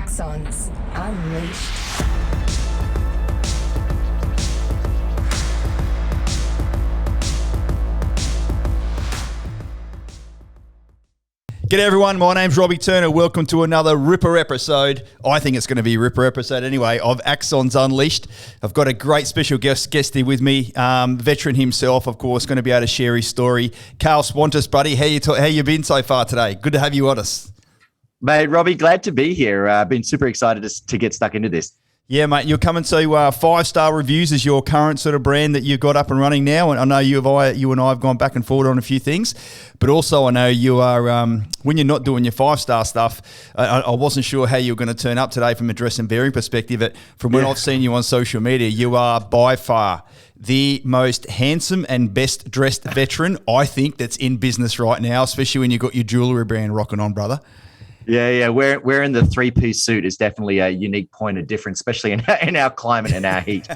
Axons Unleashed. G'day everyone, my name's Robbie Turner. Welcome to another Ripper episode. I think it's going to be a Ripper episode anyway of Axons Unleashed. I've got a great special guest here with me, veteran himself, of course, going to be able to share his story. Karl Schwantes, buddy, how you been so far today? Good to have you on us. Mate, Robbie, glad to be here. I've been super excited to get stuck into this. Yeah, mate, you're coming to 5-star reviews as your current sort of brand that you've got up and running now. And I know you and I have gone back and forward on a few things, but also I know you are, when you're not doing your 5-star stuff, I wasn't sure how you were going to turn up today from a dress and bearing perspective, but from when I've seen you on social media, you are by far the most handsome and best dressed veteran, I think, that's in business right now, especially when you've got your jewellery brand rocking on, brother. Yeah. Wearing the three-piece suit is definitely a unique point of difference, especially in our climate and our heat.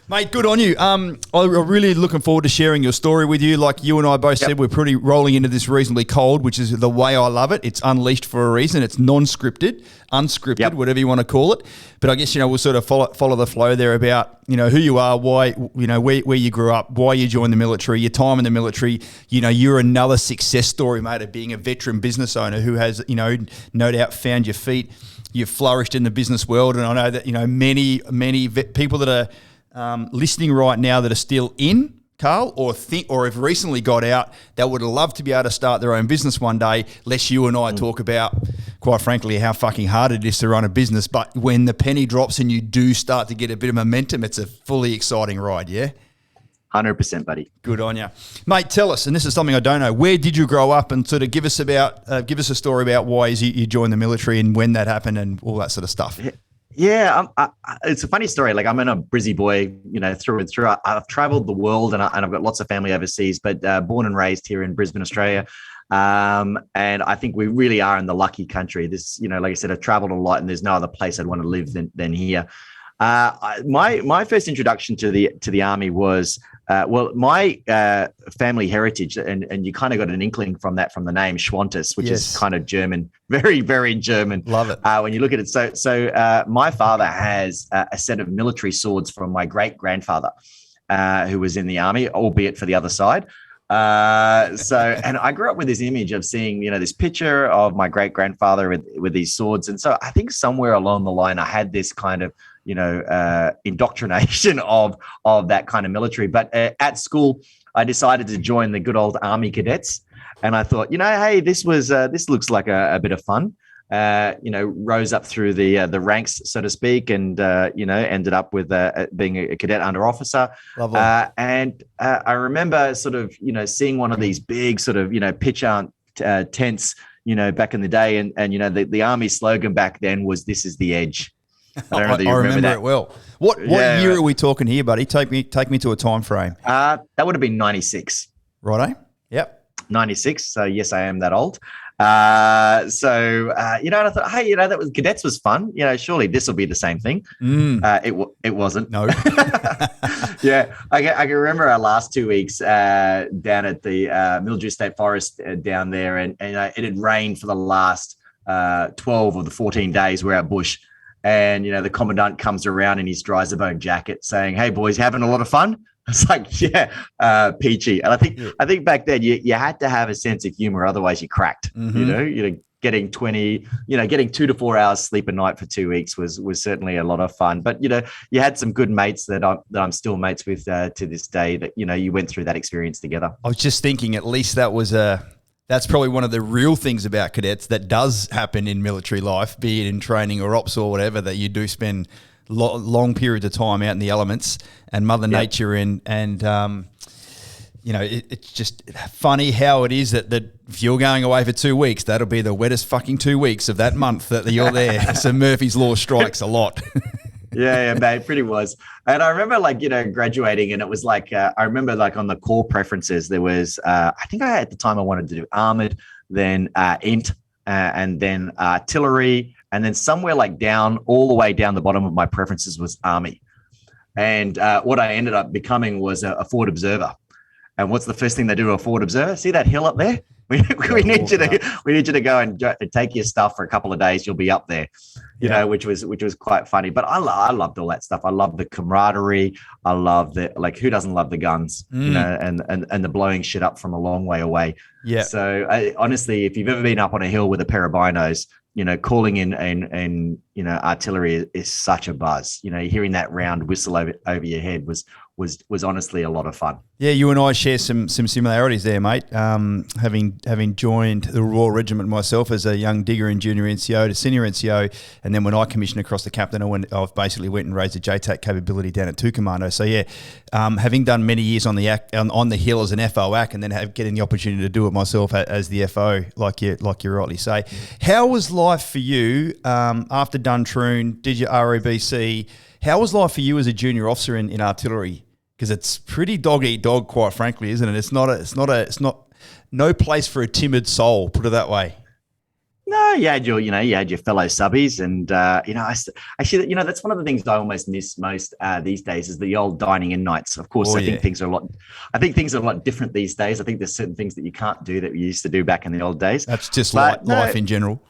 Mate, good on you. I'm really looking forward to sharing your story with you. Like you and I both said, we're pretty rolling into this reasonably cold, which is the way I love it. It's unleashed for a reason. It's non-scripted, unscripted, whatever you want to call it. But I guess, we'll sort of follow the flow there about, who you are, why, where you grew up, why you joined the military, your time in the military. You're another success story, mate, of being a veteran business owner who has, no doubt found your feet. You've flourished in the business world. And I know that, many people that are listening right now that are still in, Karl, or have recently got out, that would love to be able to start their own business one day. Less you and I talk about, quite frankly, how fucking hard it is to run a business. But when the penny drops and you do start to get a bit of momentum, it's a fully exciting ride, yeah? 100%, buddy. Good on you. Mate, tell us, and this is something I don't know, where did you grow up, and sort of give us a story about why you joined the military and when that happened and all that sort of stuff. Yeah, it's a funny story. Like, I'm a Brizzy boy, through and through. I've traveled the world and I've got lots of family overseas, but born and raised here in Brisbane, Australia. And I think we really are in the lucky country. This, like I said, I've traveled a lot and there's no other place I'd want to live than here. My first introduction to the army was, my family heritage, and you kind of got an inkling from the name Schwantes, which is kind of German, very, very German. Love it. When you look at it. So my father has a set of military swords from my great-grandfather, who was in the army, albeit for the other side. And I grew up with this image of seeing, this picture of my great-grandfather with these swords. And so I think somewhere along the line, I had this kind of, indoctrination of that kind of military. But at school, I decided to join the good old Army cadets. And I thought, hey, this looks like a bit of fun. Rose up through the ranks, so to speak, and, ended up with being a cadet under officer. Lovely. And I remember sort of, seeing one of these big sort of, pitch tents, back in the day. And the Army slogan back then was, "This is the edge." I don't know that you remember that. It well. What year are we talking here, buddy? Take me to a time frame. That would have been 96. Righto. Yep. 96. So yes, I am that old. And I thought, hey, cadets was fun. Surely this will be the same thing. It wasn't. No. Yeah, I can remember our last 2 weeks down at the Mildrew State Forest down there, and it had rained for the last 12 of the 14 days we're out bush. And, the commandant comes around in his dry bone jacket saying, "Hey, boys, having a lot of fun?" It's like, yeah, peachy. And I think back then you had to have a sense of humor. Otherwise you cracked, getting 2 to 4 hours sleep a night for 2 weeks was certainly a lot of fun. But, you had some good mates that I'm still mates with to this day that, you went through that experience together. I was just thinking, at least that's probably one of the real things about cadets that does happen in military life, be it in training or ops or whatever, that you do spend long periods of time out in the elements and Mother Nature it's just funny how it is that if you're going away for 2 weeks, that'll be the wettest fucking 2 weeks of that month that you're there. So Murphy's Law strikes a lot. Yeah, mate, pretty was. And I remember graduating, and it was I remember on the core preferences, there was, I think at the time I wanted to do armored, then int, and then artillery, and then somewhere all the way down the bottom of my preferences was army. And what I ended up becoming was a forward observer. And what's the first thing they do to a forward observer? See that hill up there? We need you to go and take your stuff for a couple of days. You'll be up there, you know, which was quite funny. But I loved all that stuff. I love the camaraderie. I love who doesn't love the guns, you know, and the blowing shit up from a long way away. Yeah. So honestly, if you've ever been up on a hill with a pair of binos, you know, calling in you know, artillery is such a buzz. You know, hearing that round whistle over your head was honestly a lot of fun. Yeah, you and I share some similarities there, mate. Having joined the Royal Regiment myself as a young digger in junior NCO to senior NCO, and then when I commissioned across the captain, I've basically went and raised a JTAC capability down at 2 Commando. So yeah, having done many years on the hill as an FOAC, and then getting the opportunity to do it myself as the FO, like you rightly say. How was life for you after Duntroon? Did your ROBC? How was life for you as a junior officer in artillery? Because it's pretty dog eat dog, quite frankly, isn't it? It's not no place for a timid soul, put it that way. No, you had your fellow subbies, and actually, you know, that's one of the things I almost miss most these days is the old dining in nights. Of course, I think things are a lot different these days. I think there's certain things that you can't do that we used to do back in the old days. That's just life in general.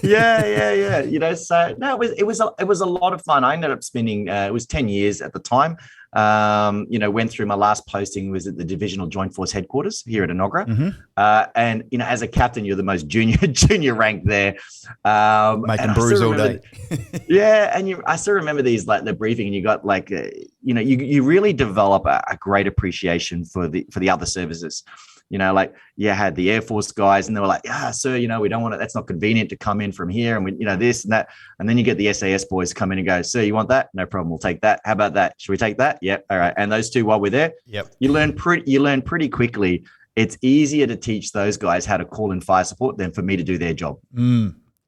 Yeah. You know, so no, it was a lot of fun. I ended up spending it was 10 years at the time. You know, went through my last posting was at the Divisional Joint Force Headquarters here at Inogra. And you know, as a captain, you're the most junior rank there. Making brews all day. I still remember these, like the briefing, and you got like you know, you really develop a great appreciation for the other services. You know, like you had the Air Force guys, and they were like, "Yeah, sir, you know, we don't want it. That's not convenient to come in from here, and we, you know, this and that." And then you get the SAS boys come in and go, "Sir, you want that? No problem. We'll take that. How about that? Should we take that? Yep. All right." And those two, while we're there, you learn pretty quickly. It's easier to teach those guys how to call in fire support than for me to do their job.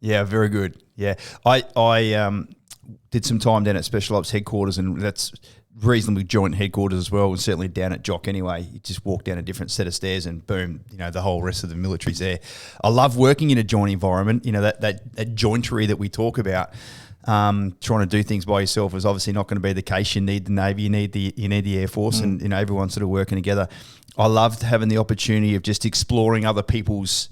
Yeah, very good. Yeah, I did some time down at Special Ops headquarters, and that's reasonably joint headquarters as well, and certainly down at JOC anyway. You just walk down a different set of stairs and boom, you know, the whole rest of the military's there. I love working in a joint environment. You know, that jointery that we talk about. Trying to do things by yourself is obviously not going to be the case. You need the Navy, you need the Air Force, and you know, everyone's sort of working together. I loved having the opportunity of just exploring other people's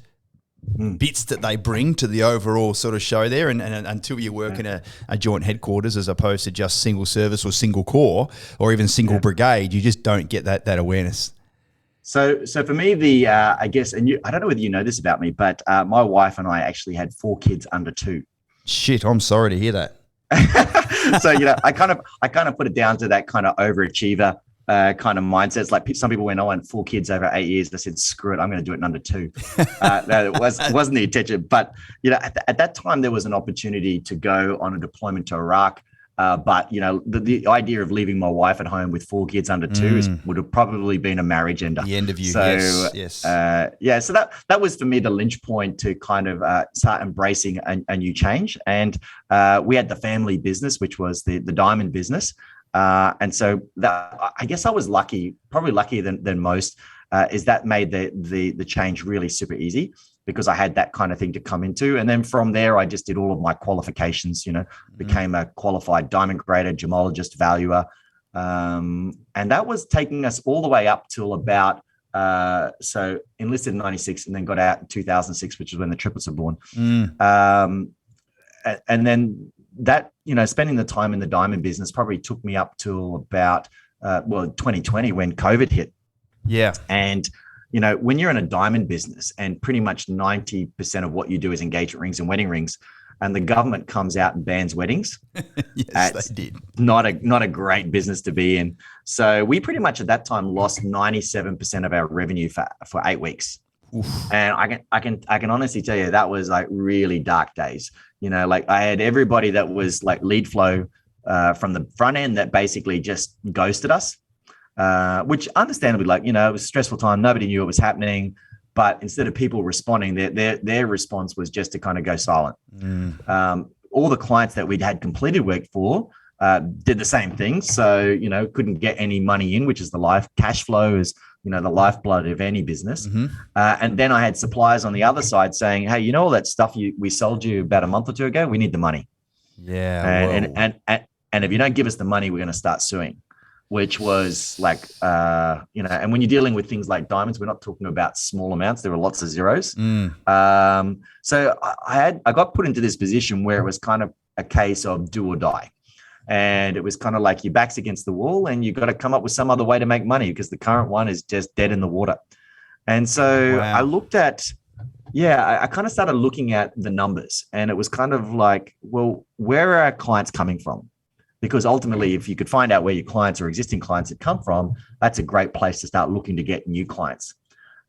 bits that they bring to the overall sort of show there, and until you work in a joint headquarters as opposed to just single service or single corps or even single brigade, you just don't get that awareness. So for me, I guess, and I don't know whether you know this about me, but my wife and I actually had 4 kids under 2. Shit, I'm sorry to hear that. So, you know, I kind of put it down to that kind of overachiever kind of mindsets. Like some people, when I want 4 kids over 8 years, they said, "Screw it, I'm going to do it in under 2." No, it wasn't the intention. But you know, at that time, there was an opportunity to go on a deployment to Iraq. But you know, the idea of leaving my wife at home with 4 kids under 2 would have probably been a marriage ender. The end of you. So, yes. So that was for me the lynch point to kind of start embracing a new change. And we had the family business, which was the diamond business. And so that, I guess I was lucky, probably luckier than most, is that made the change really super easy because I had that kind of thing to come into. And then from there, I just did all of my qualifications, you know, became a qualified diamond grader, gemologist, valuer. And that was taking us all the way up till about, so enlisted in 96 and then got out in 2006, which is when the triplets were born. And then that, you know, spending the time in the diamond business probably took me up till about, 2020 when COVID hit. Yeah. And, you know, when you're in a diamond business and pretty much 90% of what you do is engagement rings and wedding rings, and the government comes out and bans weddings. Yes, they did. Not a great business to be in. So we pretty much at that time lost 97% of our revenue for 8 weeks. Oof. And I can honestly tell you that was like really dark days. You know, like I had everybody that was like lead flow from the front end that basically just ghosted us, which understandably, like, you know, it was a stressful time. Nobody knew what was happening. But instead of people responding, their response was just to kind of go silent. All the clients that we'd had completed work for did the same thing. So, you know, couldn't get any money in, which is cash flow is, you know, the lifeblood of any business. And then I had suppliers on the other side saying, "Hey, you know, all that stuff we sold you about a month or 2 ago, we need the money." Yeah. And if you don't give us the money, we're going to start suing. which was like, and when you're dealing with things like diamonds, we're not talking about small amounts. There were lots of zeros. So I got put into this position where it was kind of a case of do or die. And it was kind of like your back's against the wall and you've got to come up with some other way to make money because the current one is just dead in the water. And so I looked at, I kind of started looking at the numbers, and it was kind of like, well, where are our clients coming from? Because ultimately, if you could find out where your clients or existing clients had come from, that's a great place to start looking to get new clients.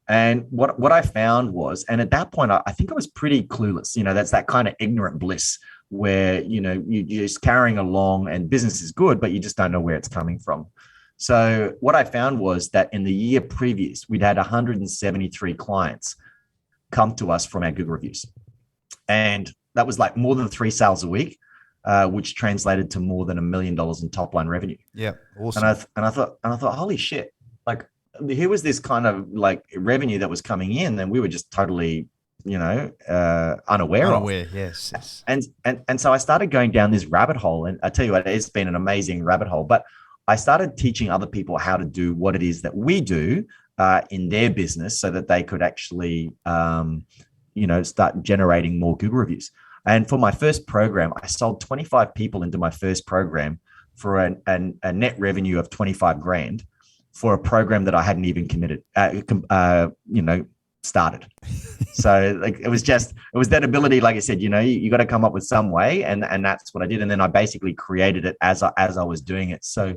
And what I found was, and at that point, I think I was pretty clueless. That's that kind of ignorant bliss where, you're just carrying along and business is good, but you just don't know where it's coming from. So what I found was that in the year previous, we'd had 173 clients come to us from our Google reviews. And that was like more than 3 sales a week, which translated to more than $1 million in top line revenue. Yeah. Awesome. And I thought, holy shit, like here was this kind of like revenue that was coming in and we were just totally, unaware of. Yes. And so I started going down this rabbit hole, and I tell you what, it's been an amazing rabbit hole, but I started teaching other people how to do what it is that we do in their business so that they could actually, start generating more Google reviews. And for my first program, I sold 25 people into my first program for a net revenue of 25 grand for a program that I hadn't even started. So like it was that ability, like I said, you got to come up with some way, and that's what I did. And then I basically created it as I was doing it. So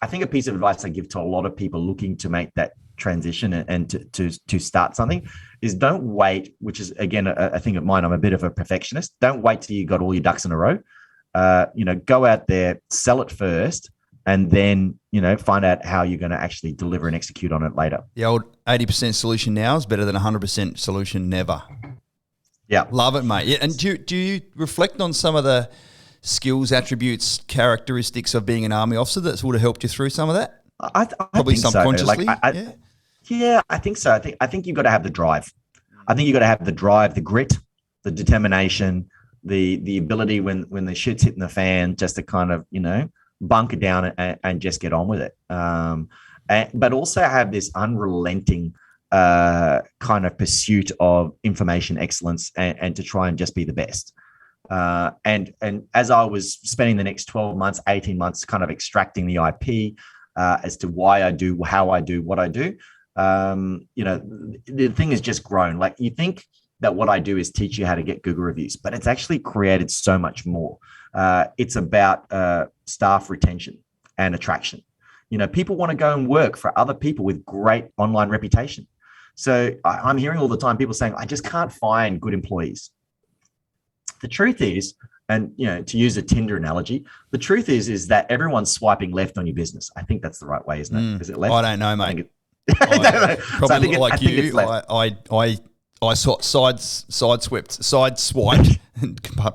I think a piece of advice I give to a lot of people looking to make that transition and to start something is don't wait, which is again a thing of mine. I'm a bit of a perfectionist. Don't wait till you got all your ducks in a row. Go out there, sell it first, and then find out how you're going to actually deliver and execute on it later. The old 80% solution now is better than 100% solution never. Yeah, love it, mate. Yeah, and do you reflect on some of the skills, attributes, characteristics of being an army officer that would have helped you through some of that? I Probably think subconsciously. So. Yeah, I think so. I think you've got to have the drive. I think you've got to have the drive, the grit, the determination, the ability when the shit's hitting the fan, just to kind of bunker down and just get on with it. But also have this unrelenting kind of pursuit of information excellence and to try and just be the best. And as I was spending the next 12 months, 18 months kind of extracting the IP as to why I do, how I do, what I do, the thing has just grown. Like you think that what I do is teach you how to get Google reviews, but it's actually created so much more. It's about staff retention and attraction. People want to go and work for other people with great online reputation. So I'm hearing all the time people saying, I just can't find good employees. The truth is, and to use a Tinder analogy, the truth is that everyone's swiping left on your business. I think that's the right way, isn't it? Is it left? I don't know, mate. Probably I sideswiped,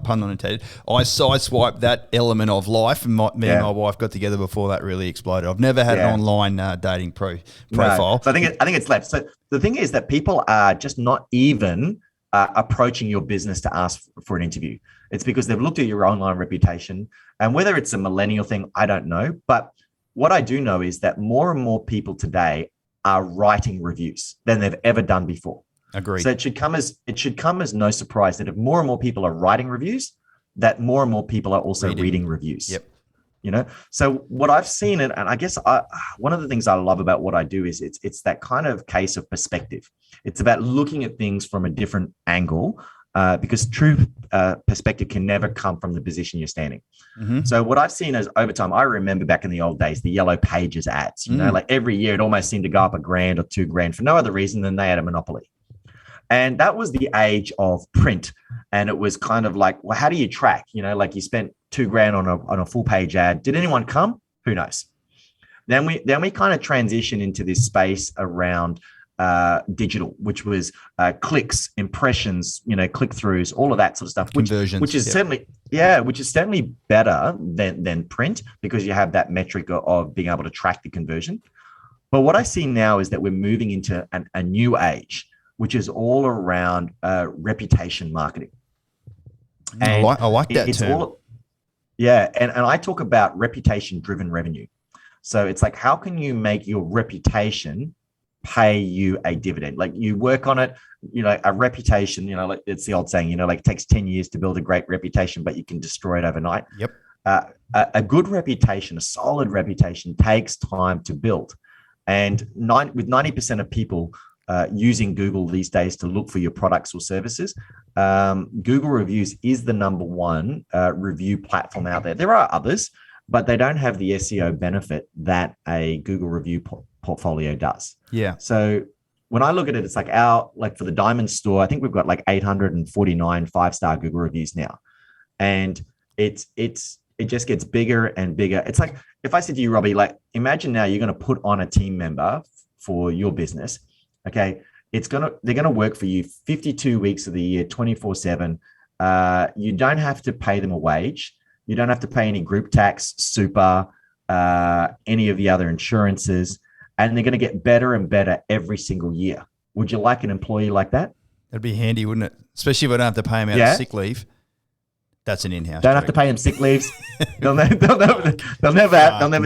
pun unintended. I sideswiped that element of life, and me and my wife got together before that really exploded. I've never had an online dating profile. No. So I think it's left. So the thing is that people are just not even approaching your business to ask for an interview. It's because they've looked at your online reputation, and whether it's a millennial thing, I don't know. But what I do know is that more and more people today are writing reviews than they've ever done before. Agreed. So it should come as no surprise that if more and more people are writing reviews, that more and more people are also reading reviews. Yep. So what I've seen, and I guess one of the things I love about what I do is it's that kind of case of perspective. It's about looking at things from a different angle, because true perspective can never come from the position you're standing. Mm-hmm. So what I've seen is over time, I remember back in the old days, the Yellow Pages ads, like every year it almost seemed to go up $1,000 or $2,000 for no other reason than they had a monopoly. And that was the age of print. And it was kind of like, well, how do you track? Like you spent $2,000 on a full page ad. Did anyone come? Who knows? Then we kind of transition into this space around digital, which was clicks, impressions, click-throughs, all of that sort of stuff, which is certainly better than print, because you have that metric of being able to track the conversion. But what I see now is that we're moving into a new age, which is all around reputation marketing. And I like that term. And I talk about reputation-driven revenue. So it's like, how can you make your reputation pay you a dividend? Like you work on it, a reputation, like it's the old saying, like it takes 10 years to build a great reputation, but you can destroy it overnight. Yep. A good reputation, a solid reputation takes time to build. And with 90% of people using Google these days to look for your products or services, Google reviews is the number one review platform out there. There are others, but they don't have the SEO benefit that a Google review portfolio does. Yeah. So when I look at it, it's like for the Diamond store, I think we've got like 849 5-star Google reviews now. And it just gets bigger and bigger. It's like, if I said to you, Robbie, like imagine now you're going to put on a team member for your business. Okay. They're going to work for you 52 weeks of the year, 24/7. You don't have to pay them a wage. You don't have to pay any group tax, super, any of the other insurances, and they're going to get better and better every single year. Would you like an employee like that? That'd be handy, wouldn't it? Especially if I don't have to pay them out of sick leave. That's an in-house. Don't have to pay them sick leaves. They'll never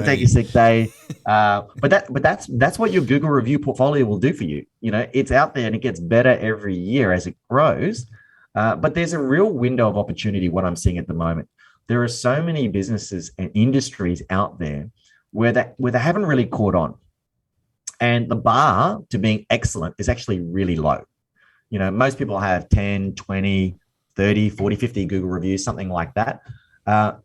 take a sick day. But that's what your Google review portfolio will do for you. It's out there and it gets better every year as it grows. But there's a real window of opportunity. What I'm seeing at the moment, there are so many businesses and industries out there where they haven't really caught on, and the bar to being excellent is actually really low. Most people have 10, 20, 30, 40, 50 Google reviews, something like that.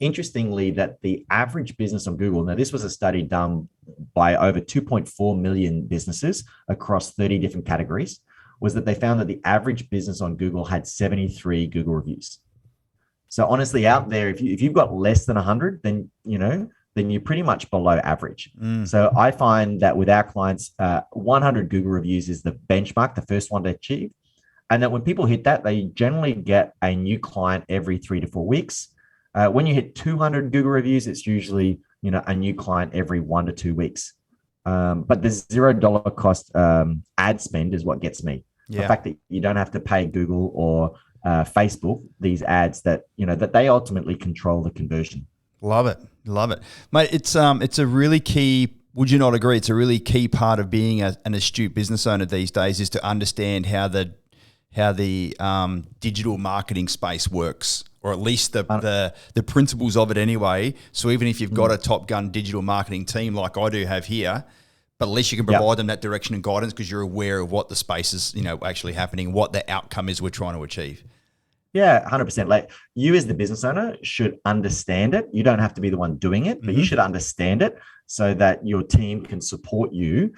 Interestingly, that the average business on Google, now this was a study done by over 2.4 million businesses across 30 different categories, was that they found that the average business on Google had 73 Google reviews. So honestly, out there, if you've got less than 100, then you're pretty much below average. So I find that with our clients, 100 Google reviews is the benchmark, the first one to achieve. And that when people hit that, they generally get a new client every 3 to 4 weeks. When you hit 200 Google reviews, it's usually, a new client every 1 to 2 weeks. But the $0 cost ad spend is what gets me. Yeah. The fact that you don't have to pay Google or Facebook these ads that they ultimately control the conversion. Love it, mate. It's a really key. Would you not agree? It's a really key part of being an astute business owner these days is to understand how the digital marketing space works, or at least the principles of it anyway. So even if you've got a Top Gun digital marketing team like I do have here, but at least you can provide them that direction and guidance because you're aware of what the space is, actually happening, what the outcome is we're trying to achieve. Yeah, 100%. Like you as the business owner should understand it. You don't have to be the one doing it, but you should understand it so that your team can support you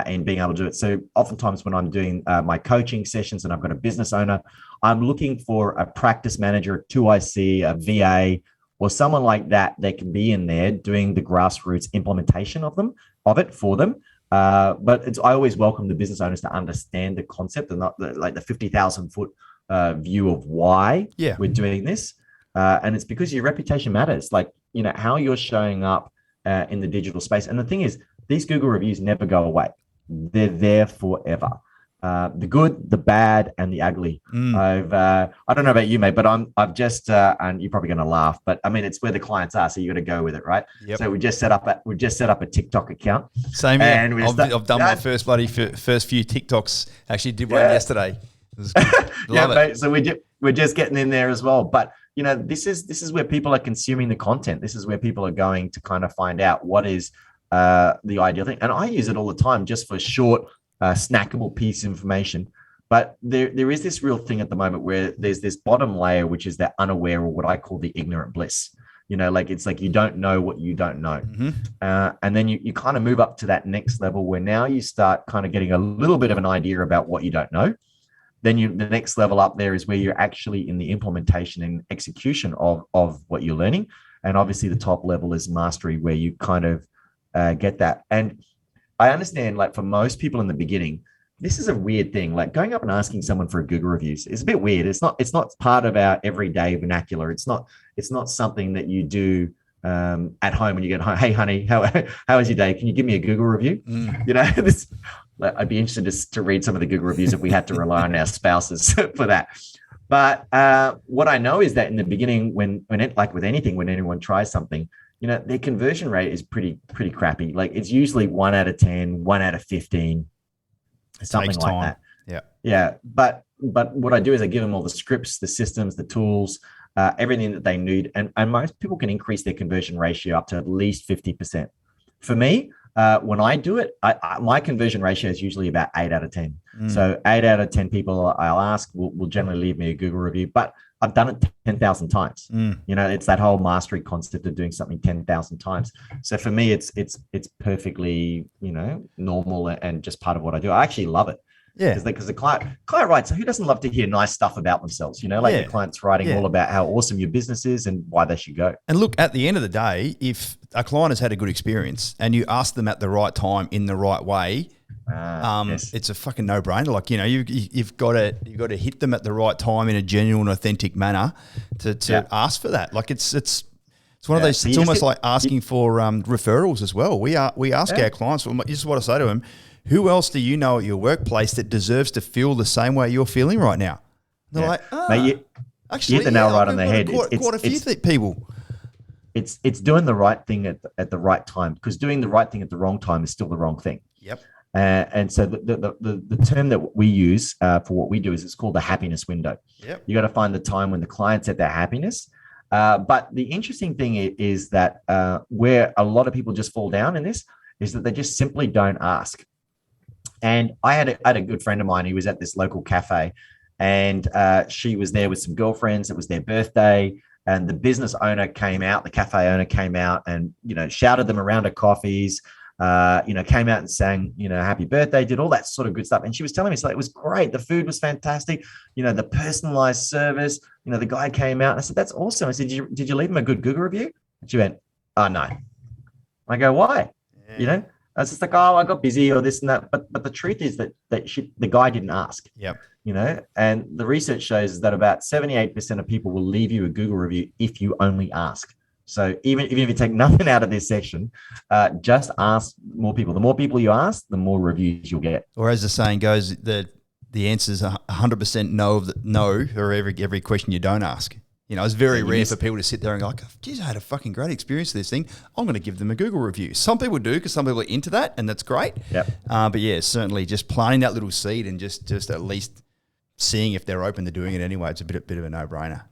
in being able to do it. So oftentimes when I'm doing my coaching sessions and I've got a business owner, I'm looking for a practice manager, a 2IC, a VA, or someone like that can be in there doing the grassroots implementation of it for them. But I always welcome the business owners to understand the concept and not the 50,000 foot view of why we're doing this. And it's because your reputation matters, like, how you're showing up in the digital space. And the thing is, these Google reviews never go away. They're there forever. The good, the bad, and the ugly. I don't know about you, mate, but I've just, and you're probably going to laugh, but I mean, it's where the clients are, so you got to go with it, right? Yep. So we just set up a TikTok account. Same here. And I've done my first few TikToks. Actually, did one yesterday. Mate. So we're just getting in there as well. But this is where people are consuming the content. This is where people are going to kind of find out what is the ideal thing. And I use it all the time just for short, snackable piece of information. But there is this real thing at the moment where there's this bottom layer, which is that unaware, or what I call the ignorant bliss. It's like you don't know what you don't know. And then you kind of move up to that next level where now you start kind of getting a little bit of an idea about what you don't know. Then the next level up there is where you're actually in the implementation and execution of what you're learning. And obviously the top level is mastery, where you kind of get that. And I understand, like, for most people in the beginning, this is a weird thing. Like going up and asking someone for a Google reviews is a bit weird. It's not part of our everyday vernacular. It's not something that you do at home when you get home. Hey, honey, how was your day? Can you give me a Google review? I'd be interested to read some of the Google reviews if we had to rely on our spouses for that. But what I know is that in the beginning, when it, like with anything, when anyone tries something, their conversion rate is pretty crappy. Like it's usually 1 out of 10, 1 out of 15, something like that. Yeah. But what I do is I give them all the scripts, the systems, the tools, everything that they need. And most people can increase their conversion ratio up to at least 50%. For me, when I do it, my conversion ratio is usually about 8 out of 10. So 8 out of 10 people I'll ask will generally leave me a Google review, but I've done it 10,000 times. It's that whole mastery concept of doing something 10,000 times. So for me, it's perfectly, normal and just part of what I do. I actually love it. Yeah, because the client writes. So who doesn't love to hear nice stuff about themselves? The client's writing all about how awesome your business is and why they should go. And look, at the end of the day, if a client has had a good experience and you ask them at the right time in the right way, yes. it's a fucking no-brainer. Like you've got to hit them at the right time in a genuine, authentic manner to ask for that. Like it's one of those. So it's almost like asking for referrals as well. We ask our clients. This is what I say to them. Who else do you know at your workplace that deserves to feel the same way you're feeling right now? They're like, Mate, you hit the nail right on the head. Quite a few people. It's doing the right thing at the right time, because doing the right thing at the wrong time is still the wrong thing. Yep. And so the term that we use for what we do is it's called the happiness window. Yep. You got to find the time when the client's at their happiness. But the interesting thing is that where a lot of people just fall down in this is that they just simply don't ask. And I had a good friend of mine. He was at this local cafe, and she was there with some girlfriends. It was their birthday, and the business owner came out. The cafe owner came out and shouted them a round of coffees. Came out and sang happy birthday, did all that sort of good stuff. And she was telling me, so it was great. The food was fantastic. The personalized service. The guy came out. And I said, that's awesome. I said, did you leave him a good Google review? And she went, oh no. I go, why? Yeah. I was just like, oh, I got busy or this and that. But the truth is that the guy didn't ask. Yep. And the research shows that about 78% of people will leave you a Google review if you only ask. So even if you take nothing out of this section, just ask more people. The more people you ask, the more reviews you'll get. Or as the saying goes, the answer is 100% no for every question you don't ask. It's very rare for people to sit there and go like, geez, I had a fucking great experience with this thing. I'm going to give them a Google review. Some people do because some people are into that, and that's great. Yep. But yeah, certainly just planting that little seed and just at least seeing if they're open to doing it anyway. It's a bit of a no-brainer.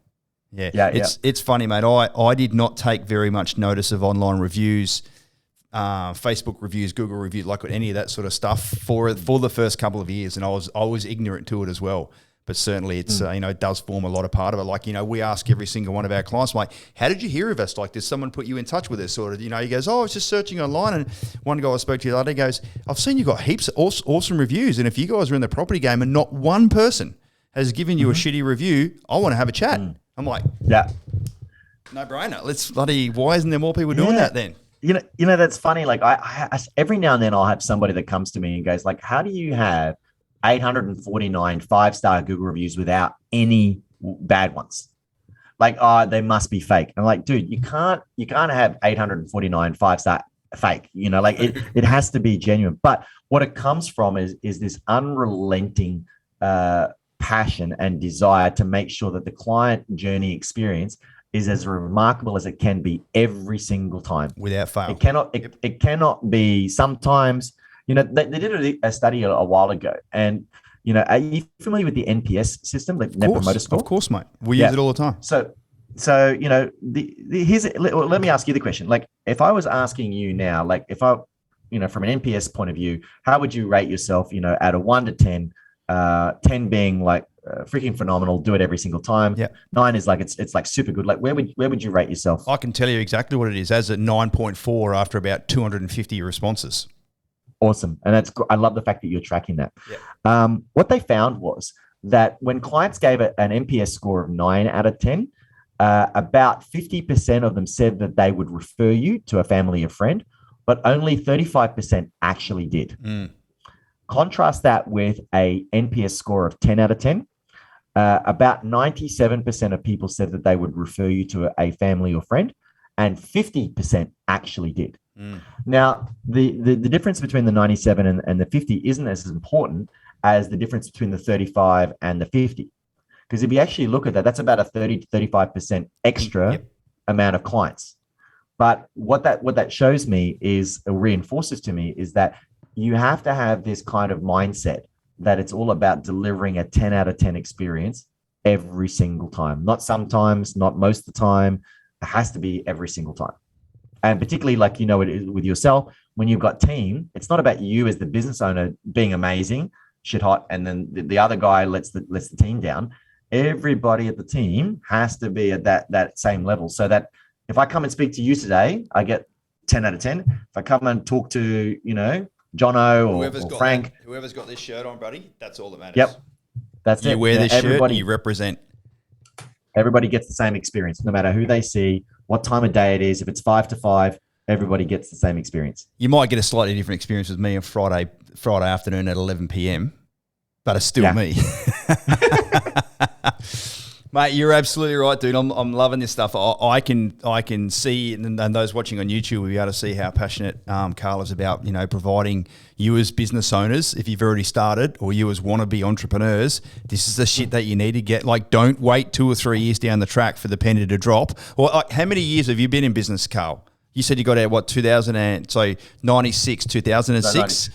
Yeah. It's funny, mate. I did not take very much notice of online reviews, Facebook reviews, Google reviews, like any of that sort of stuff for the first couple of years, and I was ignorant to it as well. But certainly it's, it does form a lot of part of it. Like, we ask every single one of our clients, like, how did you hear of us? Like, did someone put you in touch with us? Sort of, he goes, oh, I was just searching online. And one guy I spoke to the other day goes, I've seen you got heaps of awesome reviews. And if you guys are in the property game and not one person has given you a shitty review, I want to have a chat. I'm like, yeah, no brainer. Let's why isn't there more people doing that then? That's funny. Like I every now and then I'll have somebody that comes to me and goes like, how do you have 849 5-star Google reviews without any bad ones? Like, oh, they must be fake. I'm like, dude, you can't have 849 5-star fake. It has to be genuine. But what it comes from is this unrelenting passion and desire to make sure that the client journey experience is as remarkable as it can be every single time, without fail. It cannot be sometimes. They did a study a while ago, and are you familiar with the NPS system, like Net Promoter Score? Of course, mate. We use it all the time. So let me ask you the question. Like, if I was asking you now, like, if I, from an NPS point of view, how would you rate yourself? Out of 1 to 10, 10 being like freaking phenomenal, do it every single time. Yeah. 9 is like it's like super good. Like, where would you rate yourself? I can tell you exactly what it is. As a 9.4 after about 250 responses. Awesome. And I love the fact that you're tracking that. Yeah. What they found was that when clients gave it an NPS score of 9 out of 10, about 50% of them said that they would refer you to a family or friend, but only 35% actually did. Contrast that with a NPS score of 10 out of 10. About 97% of people said that they would refer you to a family or friend, and 50% actually did. Now, the difference between the 97 and the 50 isn't as important as the difference between the 35 and the 50. Because if you actually look at that, that's about a 30 to 35% extra amount of clients. But what that shows me is, or reinforces to me, is that you have to have this kind of mindset that it's all about delivering a 10 out of 10 experience every single time. Not sometimes, not most of the time. It has to be every single time. And particularly, like, it is with yourself, when you've got team, it's not about you as the business owner being amazing, shit hot, and then the other guy lets the team down. Everybody at the team has to be at that same level, so that if I come and speak to you today, I get 10 out of 10. If I come and talk to, Jono or Frank. Whoever's got this shirt on, buddy, that's all that matters. Yep. That's it. You wear this shirt, you represent. Everybody gets the same experience, no matter who they see, what time of day it is. If it's 5 to 5, everybody gets the same experience. You might get a slightly different experience with me on Friday afternoon at 11 p.m, but it's still me. Mate, you're absolutely right, dude. I'm loving this stuff. I can see, and those watching on YouTube will be able to see how passionate Karl is about, providing you as business owners, if you've already started, or you as wannabe entrepreneurs. This is the shit that you need to get. Like, don't wait 2 or 3 years down the track for the penny to drop. Well, like, how many years have you been in business, Karl? You said you got out 96, 2006.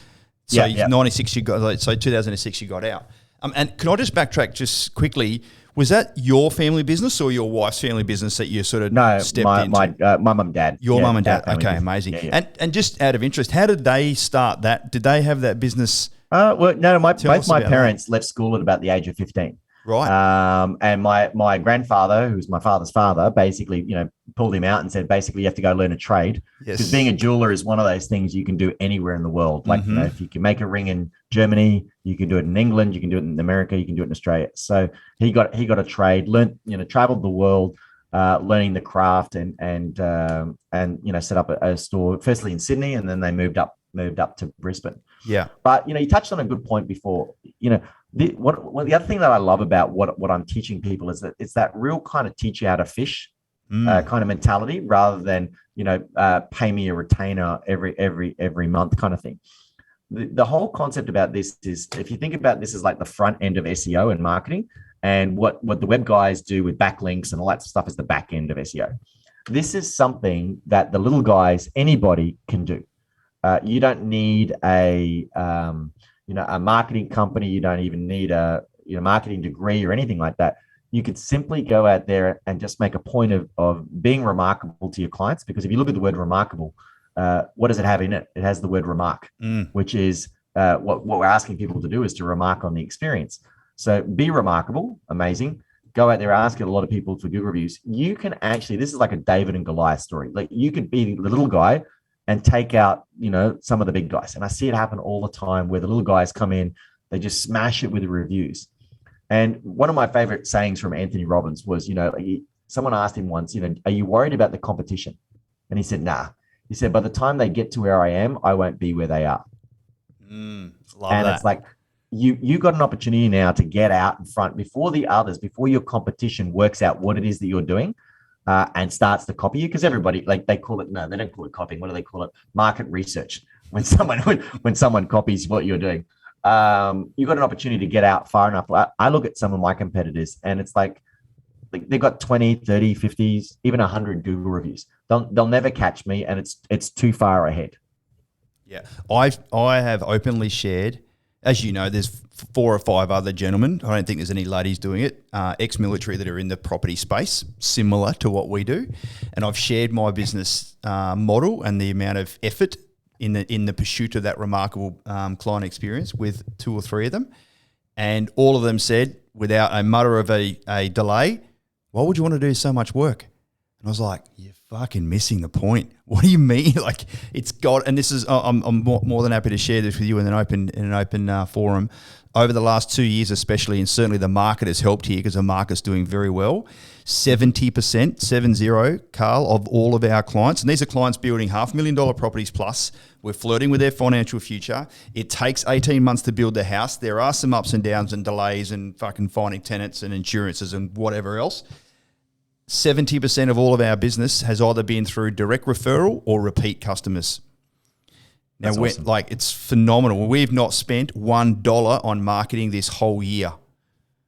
So 96 you got. So 2006 you got out. And can I just backtrack just quickly? Was that your family business or your wife's family business that you sort of stepped into? My mum and dad. Your mum and dad. Okay, business. amazing. Yeah. And just out of interest, how did they start that? Did they have that business? Both my parents left school at about the age of 15. Right. And my grandfather, who's my father's father, basically, pulled him out and said, basically, you have to go learn a trade. Yes. Because being a jeweler is one of those things you can do anywhere in the world. Like, if you can make a ring in Germany, you can do it in England, you can do it in America, you can do it in Australia. So he got a trade, learned, traveled the world, learning the craft and set up a store, firstly in Sydney, and then they moved up to Brisbane. Yeah. But, you touched on a good point before, the other thing that I love about what I'm teaching people is that it's that real kind of teach you how to fish kind of mentality, rather than pay me a retainer every month kind of thing. The whole concept about this is, if you think about this as like the front end of SEO and marketing, and what the web guys do with backlinks and all that stuff is the back end of SEO. This is something that the little guys, anybody can do. You don't need a marketing company. You don't even need a marketing degree or anything like that. You could simply go out there and just make a point of being remarkable to your clients. Because if you look at the word remarkable, what does it have in it? It has the word remark, which is what we're asking people to do, is to remark on the experience. So be remarkable, amazing. Go out there, ask a lot of people for good reviews. You can actually, this is like a David and Goliath story. Like, you could be the little guy and take out, some of the big guys. And I see it happen all the time, where the little guys come in, they just smash it with the reviews. And one of my favorite sayings from Anthony Robbins was, someone asked him once, are you worried about the competition? And he said, nah. He said, by the time they get to where I am, I won't be where they are. Love and that. It's like, you got an opportunity now to get out in front before the others, before your competition works out what it is that you're doing. And starts to copy you, because everybody, like, they call it, no, they don't call it copying. What do they call it? Market research. When someone copies what you're doing, you've got an opportunity to get out far enough. I look at some of my competitors, and it's like they've got 20, 30, 50s, even 100 Google reviews. They'll never catch me, and it's too far ahead. Yeah, I have openly shared, as you know, there's 4 or 5 other gentlemen. I don't think there's any ladies doing it, ex-military, that are in the property space, similar to what we do. And I've shared my business model and the amount of effort in the pursuit of that remarkable client experience with 2 or 3 of them. And all of them said, without a mutter of a delay, why would you want to do so much work? And I was like, you're fucking missing the point. What do you mean? Like, it's got, and this is, I'm more than happy to share this with you in an open forum. Over the last 2 years especially, and certainly the market has helped here because the market's doing very well, 70%, 70, Karl, of all of our clients, and these are clients building $500,000 properties plus, we're flirting with their financial future. It takes 18 months to build the house. There are some ups and downs and delays and fucking finding tenants and insurances and whatever else. 70% of all of our business has either been through direct referral or repeat customers. Now, awesome. It's phenomenal. We've not spent $1 on marketing this whole year.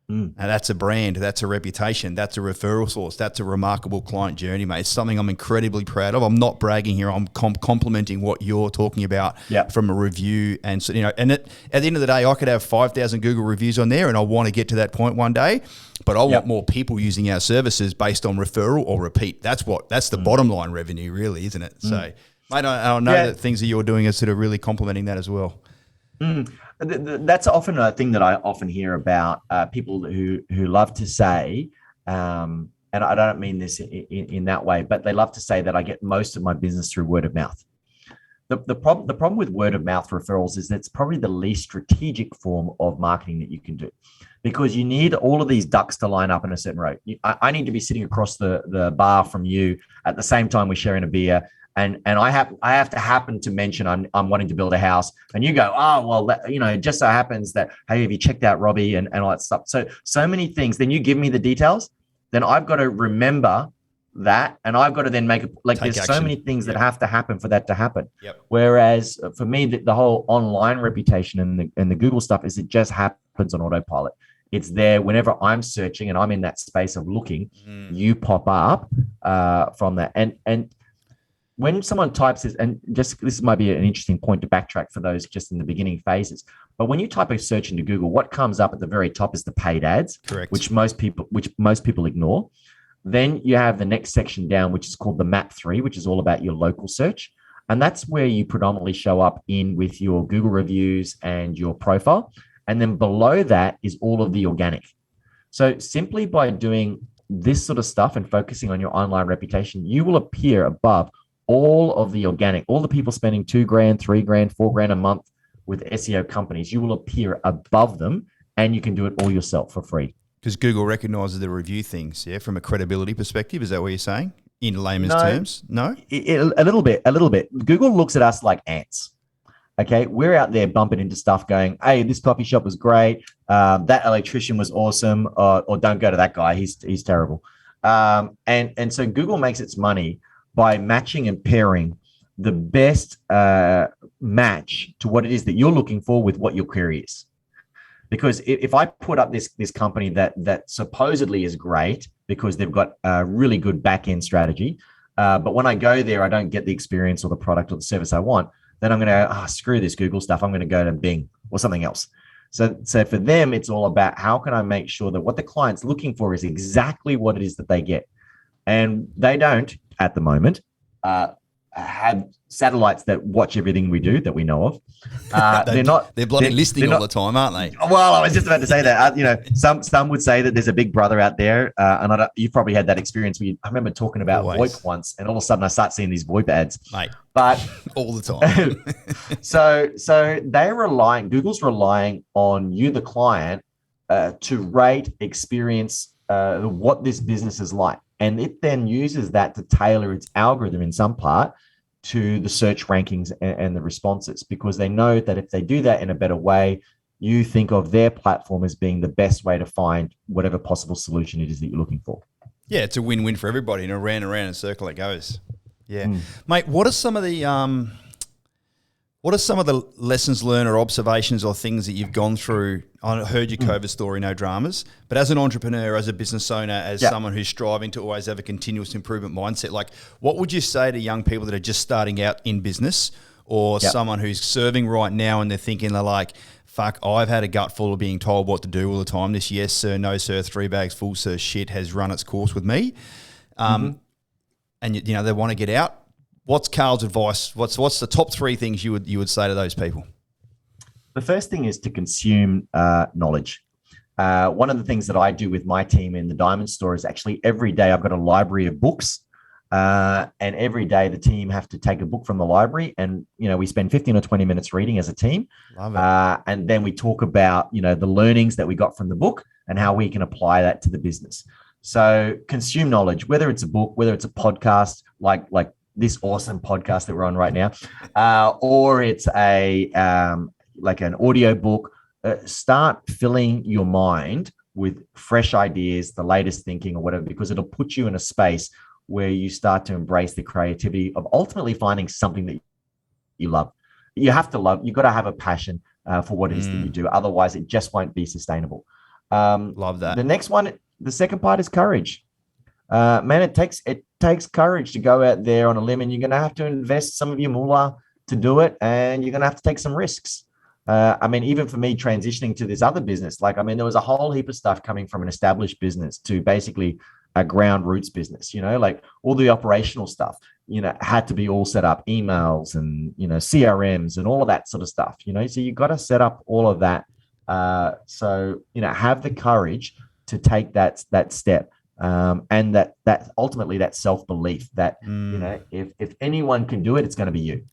And that's a brand, that's a reputation, that's a referral source, that's a remarkable client journey, mate. It's something I'm incredibly proud of. I'm not bragging here. I'm complimenting what you're talking about from a review. And so, and at the end of the day, I could have 5,000 Google reviews on there, and I want to get to that point one day. But I want more people using our services based on referral or repeat. That's the bottom line revenue, really, isn't it? So, mate, I know that things that you're doing are sort of really complementing that as well. That's often a thing that I often hear about people who love to say, and I don't mean this in that way, but they love to say that I get most of my business through word of mouth. The problem with word of mouth referrals is that it's probably the least strategic form of marketing that you can do, because you need all of these ducks to line up in a certain row. I need to be sitting across the bar from you at the same time we're sharing a beer. And I have to happen to mention I'm wanting to build a house, and you go, oh well, it just so happens that, hey, have you checked out Robbie and all that stuff? So many things. Then you give me the details. Then I've got to remember that, and I've got to then there's action. So many things that have to happen for that to happen. Whereas for me, the whole online reputation and the Google stuff is it just happens on autopilot. It's there whenever I'm searching and I'm in that space of looking. You pop up from that, and when someone types this, and just this might be an interesting point to backtrack for those just in the beginning phases, but when you type a search into Google, what comes up at the very top is the paid ads, correct, which most people ignore. Then you have the next section down, which is called the map 3, which is all about your local search. And that's where you predominantly show up in with your Google reviews and your profile. And then below that is all of the organic. So simply by doing this sort of stuff and focusing on your online reputation, you will appear above all of the organic, all the people spending $2,000, $3,000, $4,000 a month with SEO companies. You will appear above them, and you can do it all yourself for free. Because Google recognizes the review things, from a credibility perspective. Is that what you're saying in layman's terms? No? A little bit. Google looks at us like ants. Okay, we're out there bumping into stuff going, hey, this coffee shop was great. That electrician was awesome. Or don't go to that guy. He's terrible. And so Google makes its money by matching and pairing the best match to what it is that you're looking for with what your query is. Because if I put up this company that supposedly is great because they've got a really good back-end strategy, but when I go there, I don't get the experience or the product or the service I want, then I'm going to screw this Google stuff. I'm going to go to Bing or something else. So for them, it's all about how can I make sure that what the client's looking for is exactly what it is that they get. And they don't, at the moment, have satellites that watch everything we do that we know of. They're bloody listening all the time, aren't they? Well, I was just about to say that. Some would say that there's a big brother out there, and you've probably had that experience where I remember talking about VoIP once, and all of a sudden I start seeing these VoIP ads, mate. But all the time. so Google's relying on you, the client, to rate, experience what this business is like. And it then uses that to tailor its algorithm in some part to the search rankings and the responses, because they know that if they do that in a better way, you think of their platform as being the best way to find whatever possible solution it is that you're looking for. Yeah, it's a win-win for everybody, and around and around in a circle it goes. Yeah. Mate, what are some of the lessons learned or observations or things that you've gone through? I heard your COVID story, no dramas, but as an entrepreneur, as a business owner, as someone who's striving to always have a continuous improvement mindset, like what would you say to young people that are just starting out in business, or someone who's serving right now and they're like, fuck, I've had a gut full of being told what to do all the time. This yes sir, no sir, 3 bags full sir shit has run its course with me. And they want to get out. What's Karl's advice? What's the top 3 things you would say to those people? The first thing is to consume knowledge. One of the things that I do with my team in the Diamond Store is actually every day I've got a library of books, and every day the team have to take a book from the library, and we spend 15 or 20 minutes reading as a team. Love it. And then we talk about the learnings that we got from the book and how we can apply that to the business. So consume knowledge, whether it's a book, whether it's a podcast like this awesome podcast that we're on right now, or it's like an audio book. Start filling your mind with fresh ideas, the latest thinking or whatever, because it'll put you in a space where you start to embrace the creativity of ultimately finding something that you love. You have to love, you've got to have a passion for what it is that you do. Otherwise, it just won't be sustainable. Love that. The next one, the second part is courage. Man, it takes courage to go out there on a limb, and you're going to have to invest some of your moolah to do it, and you're going to have to take some risks. I mean, even for me transitioning to this other business, like, I mean, there was a whole heap of stuff coming from an established business to basically a ground roots business, like all the operational stuff, had to be all set up, emails and, CRMs and all of that sort of stuff, so you got to set up all of that. So, have the courage to take that step. And that ultimately that self-belief that, if anyone can do it, it's going to be you.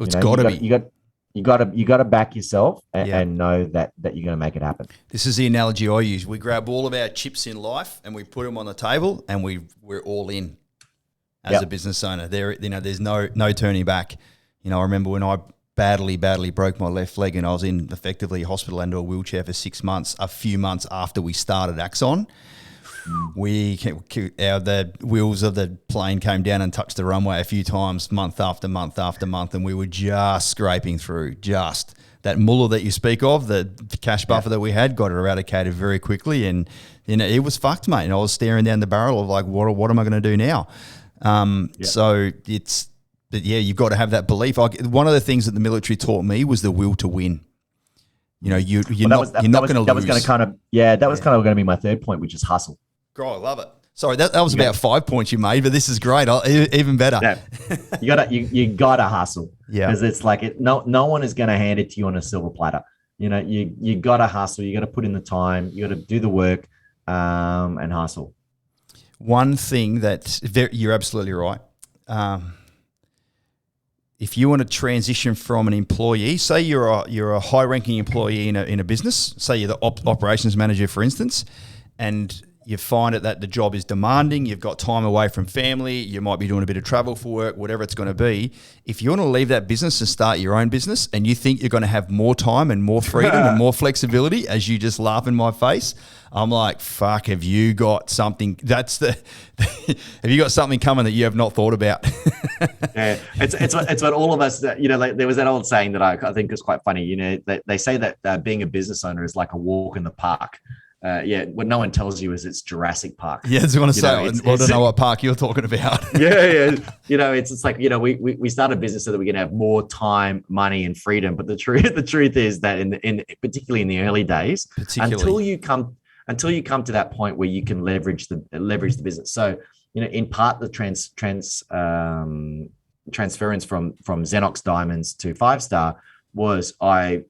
It's got to be. You got to back yourself and know that you're going to make it happen. This is the analogy I use. We grab all of our chips in life and we put them on the table, and we're all in as a business owner. There's no turning back. I remember when I badly broke my left leg, and I was in effectively hospital and a wheelchair for 6 months. A few months after we started Axon, the wheels of the plane came down and touched the runway a few times, month after month after month, and we were just scraping through. Just that mullah that you speak of, the cash buffer that we had, got eradicated very quickly, and it was fucked, mate. And I was staring down the barrel of like, what am I going to do now? So you've got to have that belief. One of the things that the military taught me was the will to win. You're not going to lose. That was kind of going to be my third point, which is hustle. Oh, I love it. Sorry, that was about 5 points you made, but this is great. Even better. Yeah. You gotta hustle. Yeah, because it's like no one is going to hand it to you on a silver platter. You gotta hustle. You got to put in the time. You got to do the work, and hustle. One thing you're absolutely right. If you want to transition from an employee, say you're a high-ranking employee in a business, say you're the operations manager, for instance, and you find that the job is demanding, you've got time away from family, you might be doing a bit of travel for work, whatever it's going to be. If you want to leave that business and start your own business, and you think you're going to have more time and more freedom and more flexibility, as you just laugh in my face, I'm like, fuck, have you got something? Have you got something coming that you have not thought about? Yeah, it's what all of us, like there was that old saying that I think is quite funny. They say that being a business owner is like a walk in the park. What no one tells you is it's Jurassic Park. Yeah, I want to say, I don't know what park you're talking about. Yeah. It's like, we started a business so that we can have more time, money, and freedom. But the truth is that particularly in the early days, until you come to that point where you can leverage the business. So, in part the transference from Xenox Diamonds to 5-star was I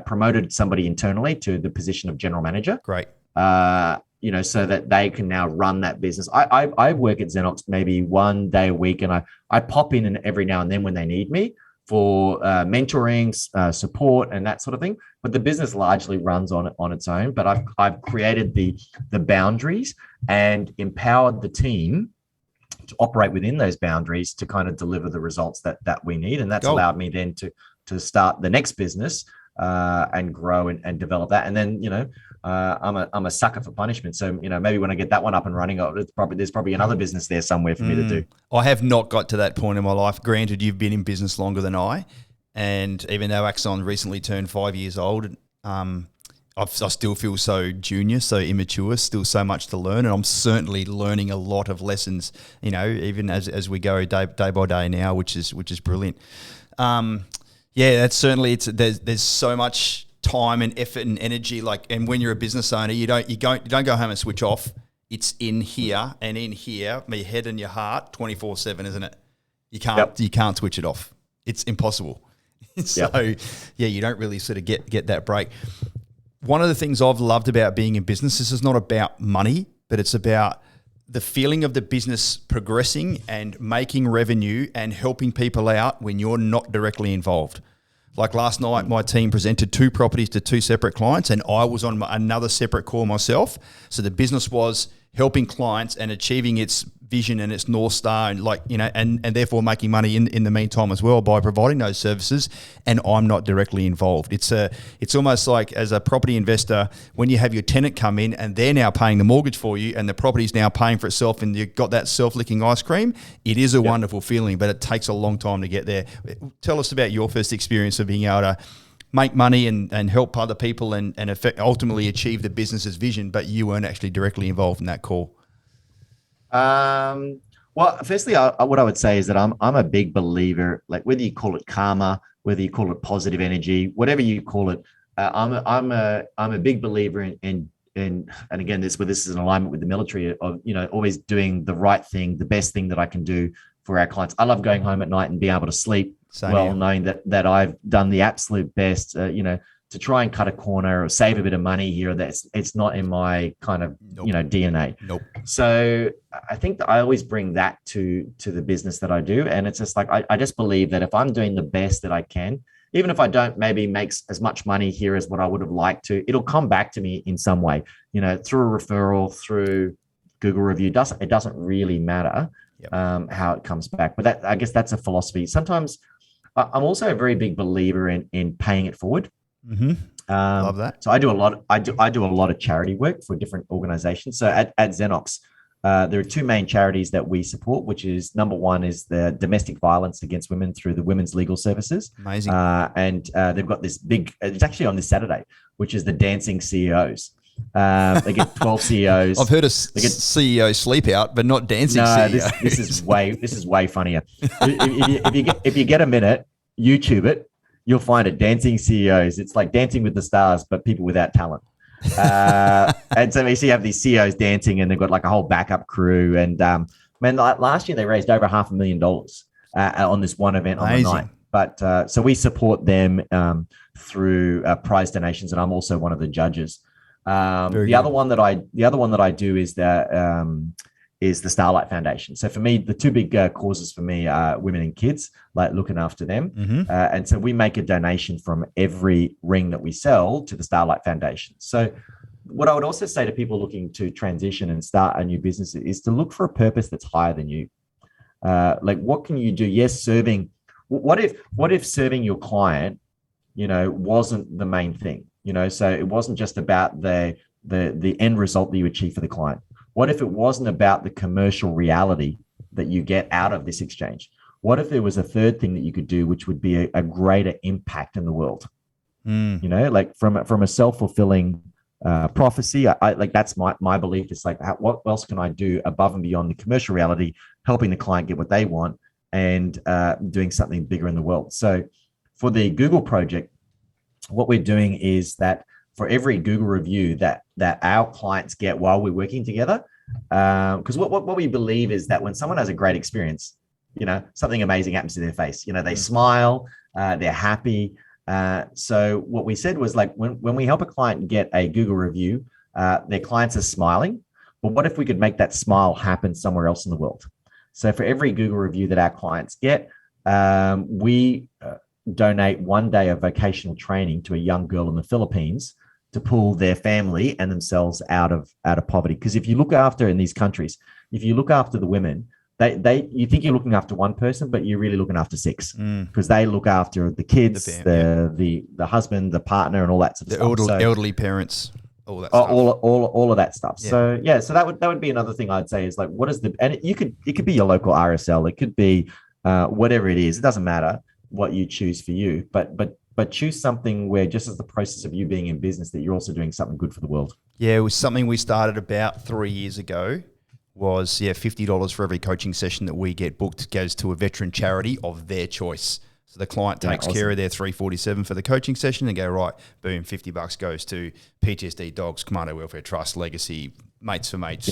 promoted somebody internally to the position of general manager. Great. So that they can now run that business. I work at Xenox maybe 1 day a week, and I pop in and every now and then when they need me for mentoring, support, and that sort of thing. But the business largely runs on its own. But I've created the boundaries and empowered the team to operate within those boundaries to kind of deliver the results that we need, and that's allowed me then to start the next business and grow and develop that. And then I'm a sucker for punishment, so maybe when I get that one up and running, there's probably another business there somewhere for me to do. I have not got to that point in my life. Granted, you've been in business longer than I, and even though Axon recently turned 5 years old, I still feel so junior, so immature, still so much to learn, and I'm certainly learning a lot of lessons, even as we go day by day now, which is brilliant. That's certainly there's so much time and effort and energy, and when you're a business owner, you don't go home and switch off. It's in here and in here, my head and your heart, 24/7, isn't it? You can't switch it off. It's impossible. So you don't really sort of get that break. One of the things I've loved about being in business, this is not about money, but it's about the feeling of the business progressing and making revenue and helping people out when you're not directly involved. Like last night, my team presented 2 properties to 2 separate clients, and I was on another separate call myself. So the business was helping clients and achieving its vision and its North Star, and therefore making money in the meantime as well by providing those services, and I'm not directly involved. It's almost like, as a property investor, when you have your tenant come in and they're now paying the mortgage for you and the property's now paying for itself and you've got that self-licking ice cream, it is a wonderful feeling, but it takes a long time to get there. Tell us about your first experience of being able to make money and help other people and ultimately achieve the business's vision, but you weren't actually directly involved in that call? Well, firstly, what I would say is that I'm a big believer, like whether you call it karma, whether you call it positive energy, whatever you call it, I'm a big believer in and again, this is in alignment with the military of, always doing the right thing, the best thing that I can do for our clients. I love going home at night and being able to sleep knowing that I've done the absolute best, to try and cut a corner or save a bit of money here. It's not in my kind of, DNA. Nope. So I think that I always bring that to the business that I do. And it's just like, I just believe that if I'm doing the best that I can, even if I don't maybe make as much money here as what I would have liked to, it'll come back to me in some way, through a referral, through Google review. It doesn't really matter how it comes back. But I guess that's a philosophy. Sometimes I'm also a very big believer in paying it forward. Mm-hmm. Love that. So I do a lot of charity work for different organizations. So at Xenox, there are two main charities that we support, which is number one is the domestic violence against women through the Women's Legal Services. Amazing. And they've got this big, it's actually on this Saturday, which is the Dancing CEOs. They get 12 CEOs. I've heard of CEO sleep out, but not dancing CEO. This is way funnier. If you get a minute, YouTube it, you'll find it. Dancing CEOs. It's like Dancing with the Stars, but people without talent. And so you have these CEOs dancing, and they've got like a whole backup crew. And last year they raised over $500,000 on this one event on the night. But so we support them through prize donations, and I'm also one of the judges. The other one that I do is the Starlight Foundation. So for me, the two big causes for me are women and kids, like looking after them. Mm-hmm. And so we make a donation from every ring that we sell to the Starlight Foundation. So what I would also say to people looking to transition and start a new business is to look for a purpose that's higher than you. Like, what can you do? Yes, serving. What if serving your client, wasn't the main thing? So it wasn't just about the end result that you achieve for the client. What if it wasn't about the commercial reality that you get out of this exchange? What if there was a third thing that you could do, which would be a greater impact in the world? Like from a self-fulfilling prophecy, I like that's my belief. It's like, what else can I do above and beyond the commercial reality, helping the client get what they want and doing something bigger in the world? So for the Google project, what we're doing is that for every Google review that our clients get while we're working together, because what we believe is that when someone has a great experience, something amazing happens to their face. They smile, they're happy. So what we said was like, when we help a client get a Google review, their clients are smiling. But what if we could make that smile happen somewhere else in the world? So for every Google review that our clients get, we donate 1 day of vocational training to a young girl in the Philippines to pull their family and themselves out of poverty. Because if you look after in these countries, if you look after the women, you think you're looking after one person, but you're really looking after six, because they look after the kids, the husband, the partner, and all that sort of stuff. Elderly parents, all that stuff. All of that stuff. Yeah. So that would be another thing I'd say is like, what is it could be your local RSL, it could be whatever it is. It doesn't matter what you choose for you, but choose something where just as the process of you being in business, that you're also doing something good for the world. Yeah, it was something we started about 3 years ago. Was $50 for every coaching session that we get booked goes to a veteran charity of their choice. So the client takes care of their $347 for the coaching session and go, right, boom, $50 goes to PTSD Dogs, Commando Welfare Trust, Legacy, Mates for Mates,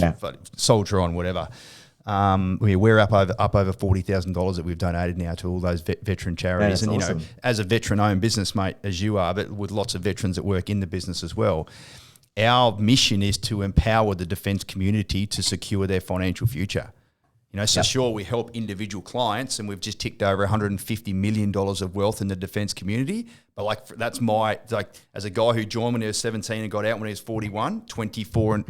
Soldier On, whatever. We're up over $40,000 that we've donated now to all those veteran charities. And awesome. As a veteran-owned business, mate, as you are, but with lots of veterans that work in the business as well, our mission is to empower the defence community to secure their financial future. Sure, we help individual clients, and we've just ticked over $150 million of wealth in the defence community. But that's as a guy who joined when he was 17 and got out when he was 41, 24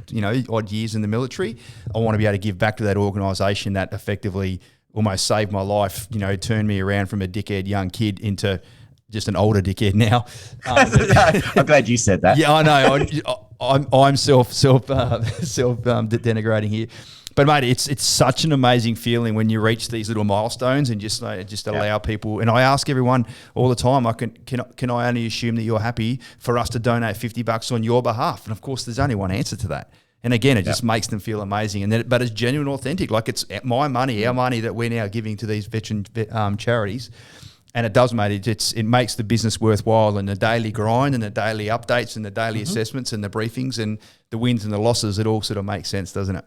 odd years in the military, I want to be able to give back to that organisation that effectively almost saved my life. Turned me around from a dickhead young kid into just an older dickhead now. I'm glad you said that. Yeah, I know. I'm self denigrating here. But mate, it's such an amazing feeling when you reach these little milestones and just allow people. And I ask everyone all the time, can I only assume that you're happy for us to donate $50 on your behalf? And of course, there's only one answer to that. And again, it just makes them feel amazing. But it's genuine, authentic. Like it's my money, our money that we're now giving to these veteran charities. And it does, mate. It makes the business worthwhile, and the daily grind and the daily updates and the daily assessments and the briefings and the wins and the losses. It all sort of makes sense, doesn't it?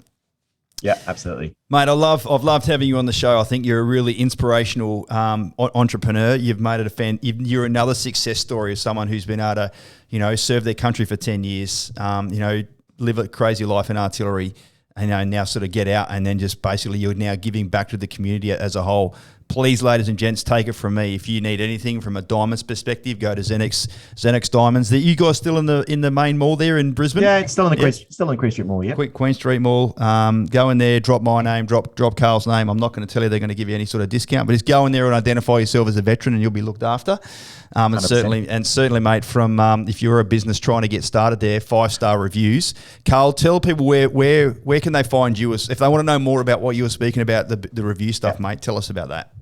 Yeah, absolutely, mate. I've loved having you on the show. I think you're a really inspirational entrepreneur. You've made it you're another success story of someone who's been able to, serve their country for 10 years. Live a crazy life in artillery, and now sort of get out, and then just basically you're now giving back to the community as a whole. Please, ladies and gents, take it from me. If you need anything from a diamonds perspective, go to Xenex Diamonds. Are you guys still in the main mall there in Brisbane? Yeah, it's still in the Queen Street Mall. Yeah, Queen Street Mall. Go in there, drop my name, drop Karl's name. I'm not going to tell you they're going to give you any sort of discount, but just go in there and identify yourself as a veteran, and you'll be looked after. And certainly, mate, from if you're a business trying to get started there, 5-star reviews. Karl, tell people where can they find you if they want to know more about what you were speaking about, the review stuff, mate. Tell us about that.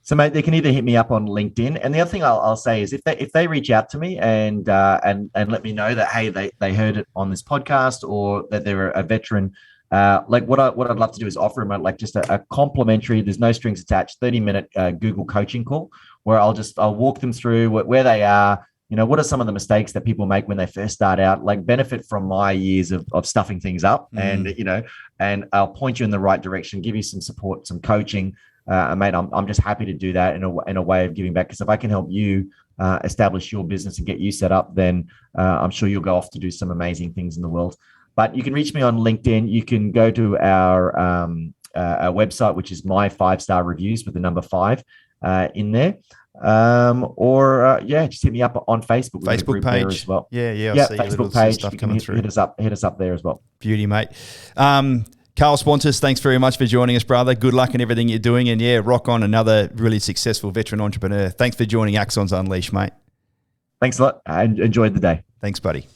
So, mate, they can either hit me up on LinkedIn, and the other thing I'll say is if they reach out to me and let me know that hey they heard it on this podcast or that they're a veteran, what I'd love to do is offer them just a complimentary, there's no strings attached, 30-minute Google coaching call where I'll walk them through where they are. What are some of the mistakes that people make when they first start out? Benefit from my years of stuffing things up, and I'll point you in the right direction, give you some support, some coaching. Mate, I'm just happy to do that in a way of giving back, because if I can help you establish your business and get you set up, then I'm sure you'll go off to do some amazing things in the world. But you can reach me on LinkedIn. You can go to our website, which is my 5-star reviews with the number 5 in there. Just hit me up on Facebook. Facebook page there as well. Yeah. See Facebook page. Stuff coming through. Hit us up there as well. Beauty, mate. Karl Schwantes, thanks very much for joining us, brother. Good luck in everything you're doing, and rock on, another really successful veteran entrepreneur. Thanks for joining Axons Unleashed, mate. Thanks a lot. I enjoyed the day. Thanks, buddy.